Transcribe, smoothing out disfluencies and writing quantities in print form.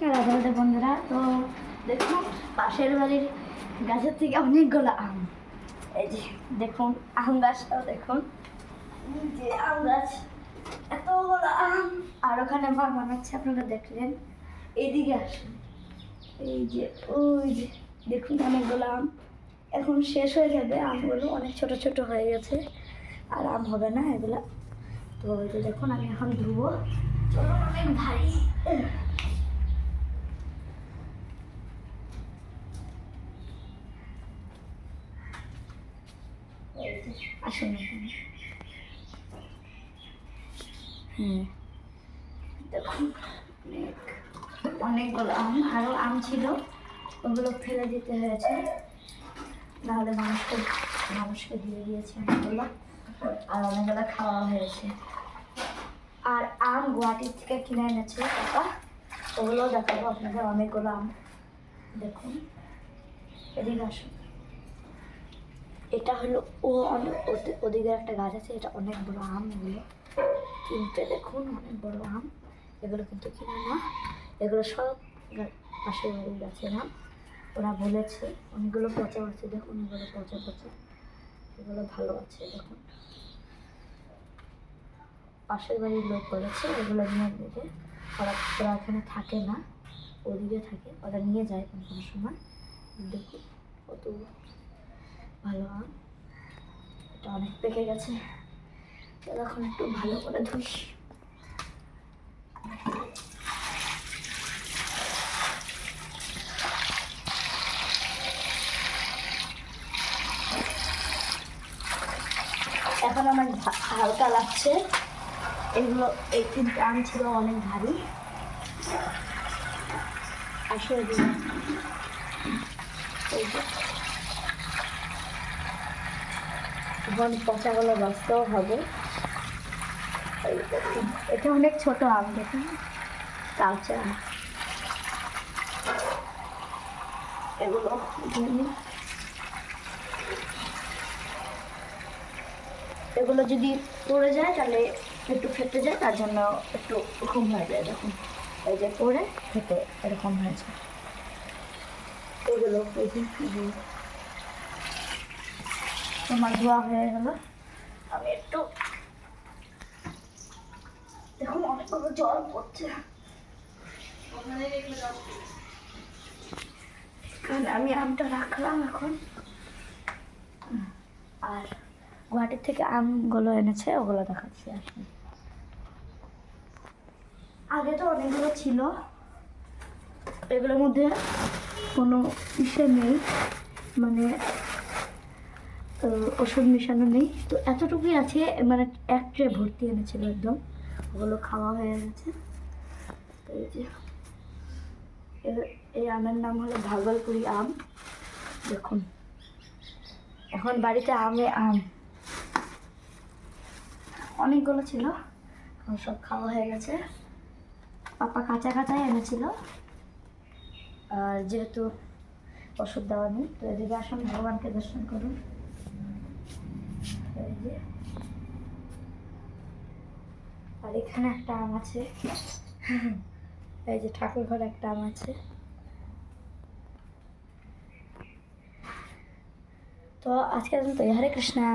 রাধা রাধা বন্ধুরা, তো দেখুন পাশের বাড়ির গাছের থেকে অনেকগুলো আম। এই যে দেখুন আম গাছটাও দেখুন, যে আম গাছ এতগুলো আম। আর ওখানে মা বানাচ্ছে, আপনারা দেখলেন। এইদিকে আসুন, এই যে ওই যে দেখুন অনেকগুলো আম। এখন শেষ হয়ে যাবে আমগুলো, অনেক ছোট ছোট হয়ে গেছে, আর আম হবে না এগুলা। তো ওই যে দেখুন আমি এখন ধুবো, চলুন অনেক ভারী। আসুন হ্যাঁ, দেখুন অনেকগুলো আম, আরও আম ছিল, ওগুলো ফেলে দিতে হয়েছে, নাহলে মানুষকে দিয়ে দিয়েছে অনেকগুলো, আর অনেকগুলো খাওয়া হয়েছে। আর আম গুয়াহাটির থেকে কিনে এনেছে পাপা, ওগুলো দেখাবো আপনাদের। অনেকগুলো আম দেখুন, এদিকে আসুন। এটা হলো ওদিকে একটা গাছ আছে, এটা অনেক বড় আম। এগুলো কিনতে দেখুন অনেক বড় আম, এগুলো কিন্তু কিনা না, এগুলো সব পাশের বাড়ির গাছের আম। ওরা বলেছে অনেকগুলো পচা আছে, দেখুন এগুলো পচা পচা, এগুলো ভালো আছে দেখুন। পাশের বাড়ির লোক বলেছে এগুলো নিয়ে দিতে, ওরা এখানে থাকে না, ওদিকে থাকে, ওরা নিয়ে যায় কোনো কোনো সময়। দেখুন কত ভালো আম, এটা অনেক পেকে গেছে। এখন একটু ভালো করে ধুই। এখন আমার হালকা লাগছে, এগুলো এই তিনটে আম ছিল অনেক ভারী। আসলে এখন পচাগুলো বাঁচতেও হবে। এটা অনেক ছোট আম, দেখুন কাঁচা। এগুলো এগুলো যদি পড়ে যায় তাহলে একটু ফেটে যায়, তার জন্য একটু ঘুম হয়ে যায়। দেখুন এই যে পড়ে ফেটে এরকম হয়েছে এগুলো। তোমার ধোয়া হয়ে গেল, আমি একটু দেখুন অনেকগুলো জল পড়ছে। আমি আমটা রাখলাম এখন। আর গুয়াহাটির থেকে আমগুলো এনেছে, ওগুলো দেখাচ্ছি আসলে। আগে তো অনেকগুলো ছিল, এগুলোর মধ্যে কোনো ইসে নেই, মানে ওষুধ মেশানো নেই, তো এতটুকুই আছে। মানে এক ট্রে ভর্তি এনেছিল একদম, ওগুলো খাওয়া হয়ে গেছে। এই যে এই আমের নাম হলো ভাগলপুরি আম। দেখুন এখন বাড়িতে আম অনেকগুলো ছিল, সব খাওয়া হয়ে গেছে। পাপা কাঁচা কাঁচাই এনেছিল, আর যেহেতু ওষুধ দেওয়া নেই, তো এদিকে আসুন ভগবানকে দর্শন করুন। এই যে, আর এখানে একটা আম আছে, এই যে ঠাকুর ঘরে একটা আম আছে। তো আজকে তো হরে কৃষ্ণা।